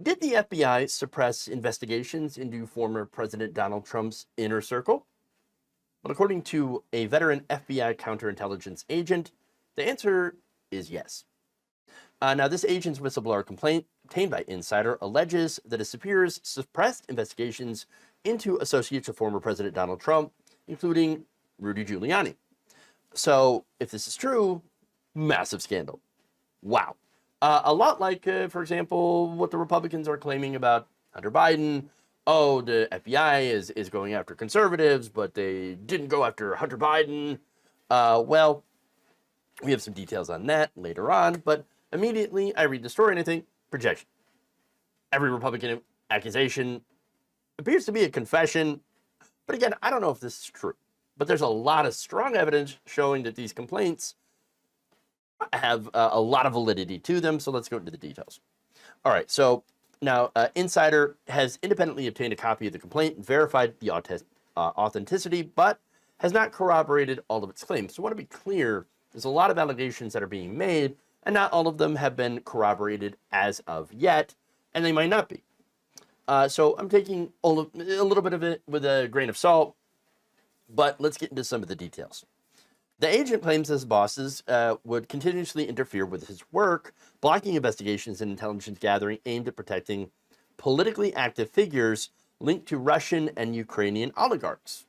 Did the FBI suppress investigations into former President Donald Trump's inner circle? Well, according to a veteran FBI counterintelligence agent, the answer is yes. Now, this agent's whistleblower complaint obtained by Insider alleges that his superiors suppressed investigations into associates of former President Donald Trump, including Rudy Giuliani. So, if this is true, massive scandal. Wow. A lot like, for example, what the Republicans are claiming about Hunter Biden. Oh, the FBI is going after conservatives, but they didn't go after Hunter Biden. Well, we have some details on that later on, but immediately I read the story and I think, projection. Every Republican accusation appears to be a confession, but again, I don't know if this is true. But there's a lot of strong evidence showing that these complaints have a lot of validity to them, so let's go into the details. All right, so now Insider has independently obtained a copy of the complaint and verified the authenticity, but has not corroborated all of its claims. So I want to be clear, there's a lot of allegations that are being made, and not all of them have been corroborated as of yet, and they might not be. So I'm taking a little bit of it with a grain of salt, but let's get into some of the details. The agent claims his bosses would continuously interfere with his work, blocking investigations and intelligence gathering aimed at protecting politically active figures linked to Russian and Ukrainian oligarchs.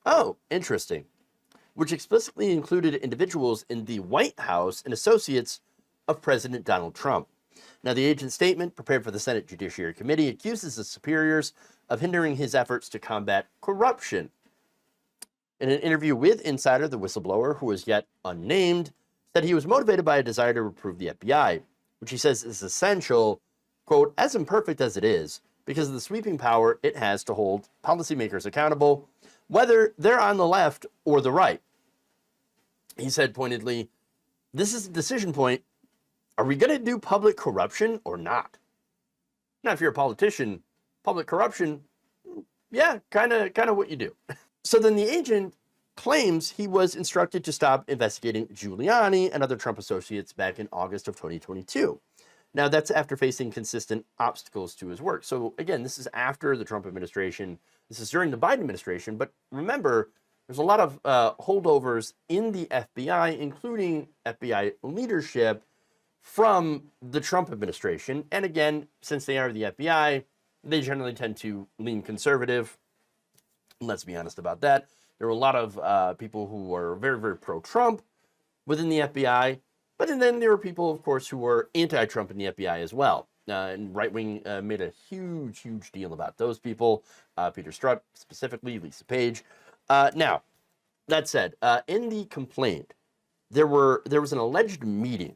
Oh, interesting. Which explicitly included individuals in the White House and associates of President Donald Trump. Now, the agent's statement, prepared for the Senate Judiciary Committee, accuses his superiors of hindering his efforts to combat corruption. In an interview with Insider, the whistleblower, who is yet unnamed, said he was motivated by a desire to reprove the FBI, which he says is essential, quote, as imperfect as it is, because of the sweeping power it has to hold policymakers accountable, whether they're on the left or the right. He said pointedly, this is a decision point. Are we going to do public corruption or not? Now, if you're a politician, public corruption, yeah, kind of what you do. So then the agent claims he was instructed to stop investigating Giuliani and other Trump associates back in August of 2022. Now, that's after facing consistent obstacles to his work. So again, this is after the Trump administration. This is during the Biden administration. But remember, there's a lot of holdovers in the FBI, including FBI leadership from the Trump administration. And again, since they are the FBI, they generally tend to lean conservative. Let's be honest about that. There were a lot of people who were very, very pro-Trump within the FBI, but then there were people, of course, who were anti-Trump in the FBI as well. And right-wing made a huge, huge deal about those people. Peter Strzok, specifically, Lisa Page. Now, that said, in the complaint, there was an alleged meeting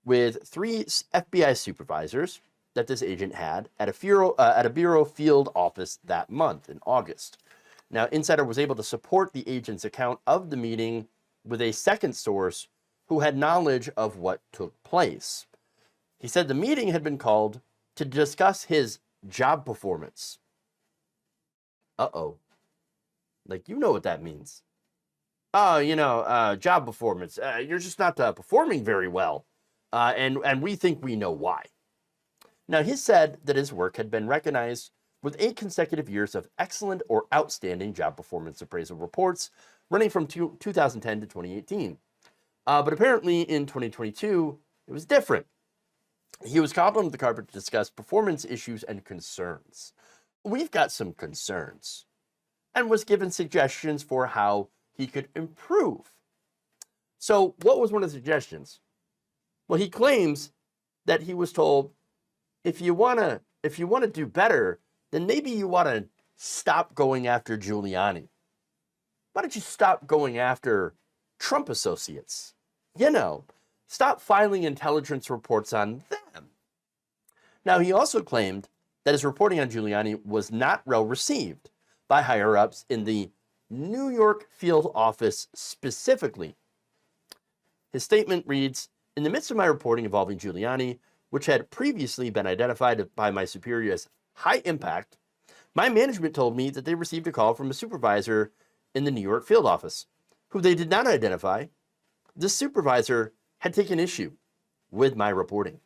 with 3 FBI supervisors that this agent had at a bureau field office that month in August. Now, Insider was able to support the agent's account of the meeting with a second source who had knowledge of what took place. He said the meeting had been called to discuss his job performance. Uh-oh. Like, you know what that means. Oh, job performance. You're just not performing very well. And we think we know why. Now, he said that his work had been recognized with 8 consecutive years of excellent or outstanding job performance appraisal reports running from 2010 to 2018. But apparently in 2022, it was different. He was called under the carpet to discuss performance issues and concerns. We've got some concerns, and was given suggestions for how he could improve. So what was one of the suggestions? Well, he claims that he was told, if you want to do better, then maybe you want to stop going after Giuliani. Why don't you stop going after Trump associates? Stop filing intelligence reports on them. Now, he also claimed that his reporting on Giuliani was not well received by higher-ups in the New York field office specifically. His statement reads, in the midst of my reporting involving Giuliani, which had previously been identified by my superior as high impact, my management told me that they received a call from a supervisor in the New York field office, who they did not identify. This supervisor had taken issue with my reporting.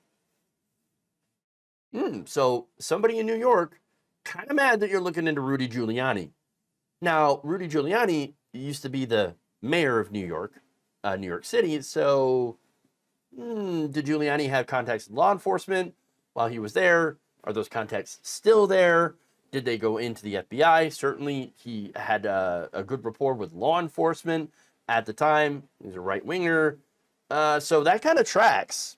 So somebody in New York kind of mad that you're looking into Rudy Giuliani. Now, Rudy Giuliani used to be the mayor of New York City. So, did Giuliani have contacts with law enforcement while he was there? Are those contacts still there? Did they go into the FBI? Certainly, he had a good rapport with law enforcement at the time. He's a right winger. So that kind of tracks.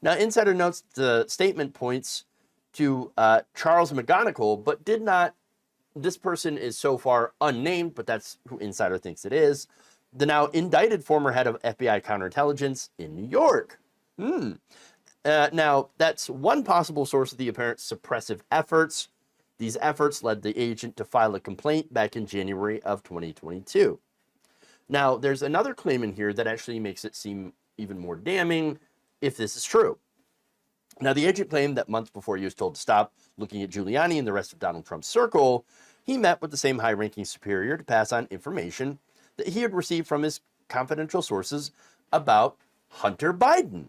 Now, Insider notes the statement points to Charles McGonigal, but did not. This person is so far unnamed, but that's who Insider thinks it is. The now indicted former head of FBI counterintelligence in New York. Now, that's one possible source of the apparent suppressive efforts. These efforts led the agent to file a complaint back in January of 2022. Now, there's another claim in here that actually makes it seem even more damning if this is true. Now, the agent claimed that months before he was told to stop looking at Giuliani and the rest of Donald Trump's circle, he met with the same high-ranking superior to pass on information that he had received from his confidential sources about Hunter Biden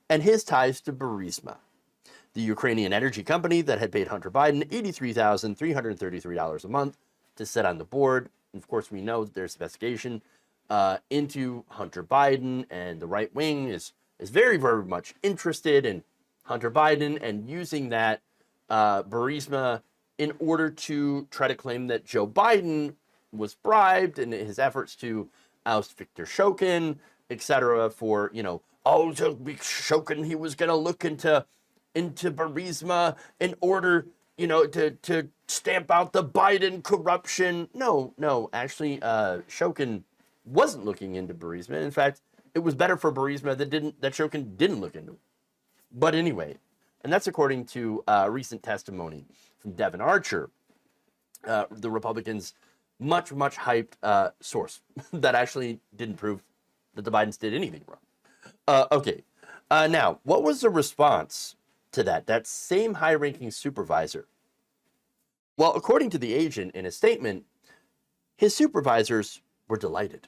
and his ties to Burisma, the Ukrainian energy company that had paid Hunter Biden $83,333 a month to sit on the board. And of course, we know that there's investigation into Hunter Biden, and the right wing is very, very much interested in Hunter Biden and using that Burisma in order to try to claim that Joe Biden was bribed in his efforts to oust Victor Shokin, etc. for, Shokin, he was going to look into Burisma in order, to stamp out the Biden corruption. No, actually, Shokin wasn't looking into Burisma. In fact, it was better for Burisma that Shokin didn't look into it. But anyway, and that's according to recent testimony from Devin Archer, the Republicans' much hyped source that actually didn't prove that the Bidens did anything wrong. Okay, now, what was the response to that same high-ranking supervisor? Well, according to the agent in a statement, his supervisors were delighted.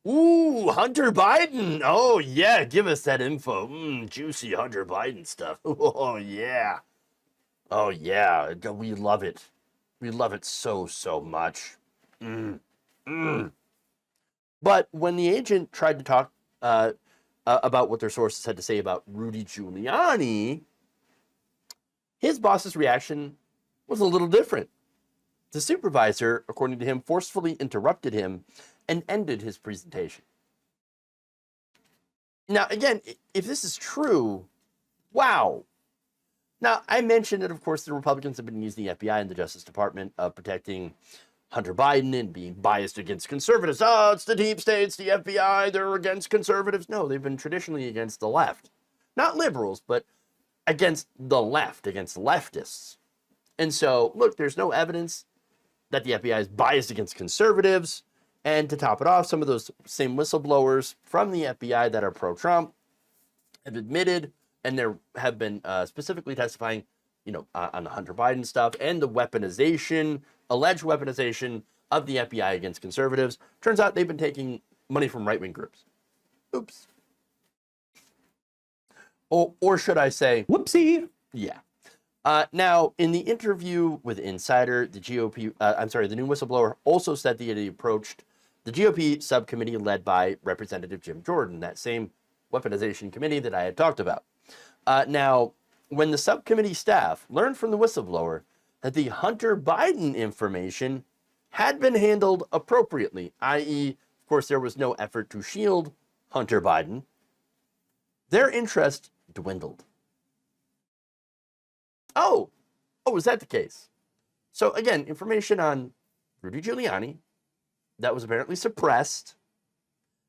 Ooh, Hunter Biden. Oh, yeah, give us that info. Juicy Hunter Biden stuff. Oh, yeah. Oh, yeah, we love it. We love it so much. But when the agent tried to talk about what their sources had to say about Rudy Giuliani, his boss's reaction was a little different. The supervisor, according to him, forcefully interrupted him and ended his presentation. Now, again, if this is true, wow. Now, I mentioned that, of course, the Republicans have been using the FBI and the Justice Department of protecting Hunter Biden and being biased against conservatives. Oh, it's the deep states, the FBI, they're against conservatives. No, they've been traditionally against the left. Not liberals, but against the left, against leftists. And so, look, there's no evidence that the FBI is biased against conservatives. And to top it off, some of those same whistleblowers from the FBI that are pro-Trump have admitted, and there have been specifically testifying, on the Hunter Biden stuff and the alleged weaponization of the FBI against conservatives. Turns out they've been taking money from right-wing groups. Oops. Or should I say, whoopsie? Yeah. Now, in the interview with Insider, the new whistleblower also said that he approached the GOP subcommittee led by Representative Jim Jordan, that same weaponization committee that I had talked about. Now, when the subcommittee staff learned from the whistleblower that the Hunter Biden information had been handled appropriately, i.e., of course, there was no effort to shield Hunter Biden, their interest dwindled. Oh, is that the case? So again, information on Rudy Giuliani that was apparently suppressed.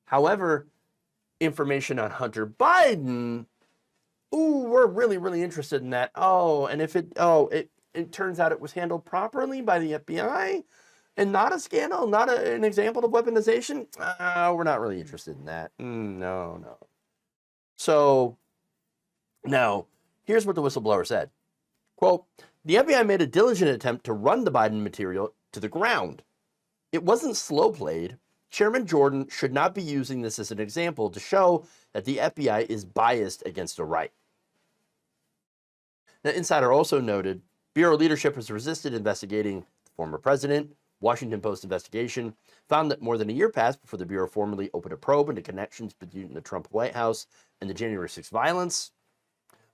However, information on Hunter Biden, we're really interested in that. And if it turns out it was handled properly by the FBI and not a scandal, not an example of weaponization, we're not really interested in that. No. So now, here's what the whistleblower said. Quote, the FBI made a diligent attempt to run the Biden material to the ground. It wasn't slow played. Chairman Jordan should not be using this as an example to show that the FBI is biased against the right. The insider also noted Bureau leadership has resisted investigating the former president. Washington Post investigation found that more than a year passed before the Bureau formally opened a probe into connections between the Trump White House and the January 6th violence.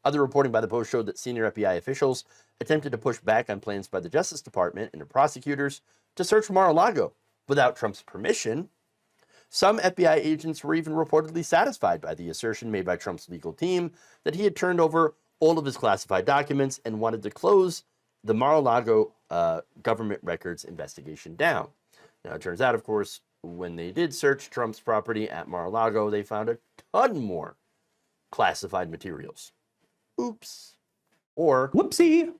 Other reporting by the Post showed that senior FBI officials attempted to push back on plans by the Justice Department and the prosecutors to search Mar-a-Lago without Trump's permission. Some FBI agents were even reportedly satisfied by the assertion made by Trump's legal team that he had turned over all of his classified documents and wanted to close the Mar-a-Lago government records investigation down. Now, it turns out, of course, when they did search Trump's property at Mar-a-Lago, they found a ton more classified materials. Oops. Or whoopsie.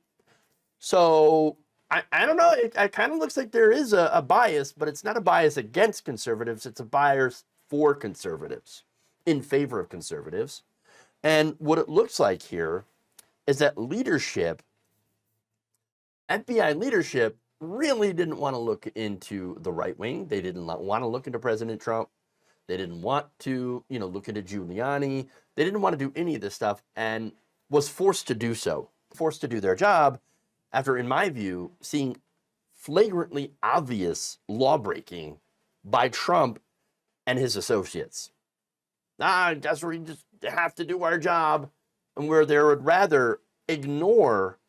So I don't know. It kind of looks like there is a bias, but it's not a bias against conservatives. It's a bias for conservatives, in favor of conservatives. And what it looks like here is that leadership, FBI leadership, really didn't want to look into the right wing. They didn't want to look into President Trump. They didn't want to, look into Giuliani. They didn't want to do any of this stuff and was forced to do so, forced to do their job after, in my view, seeing flagrantly obvious lawbreaking by Trump and his associates. I guess we just have to do our job, and where they would rather ignore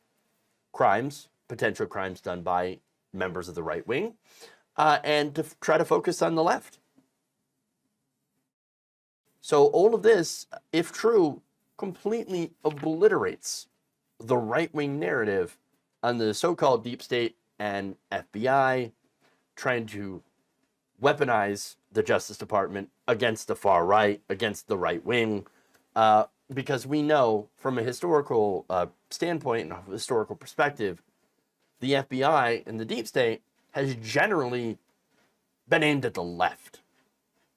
crimes, potential crimes done by members of the right wing, and to try to focus on the left. So all of this, if true, completely obliterates the right-wing narrative on the so-called deep state and FBI trying to weaponize the Justice Department against the far right, against the right wing, because we know from a historical standpoint and a historical perspective, the FBI and the deep state has generally been aimed at the left.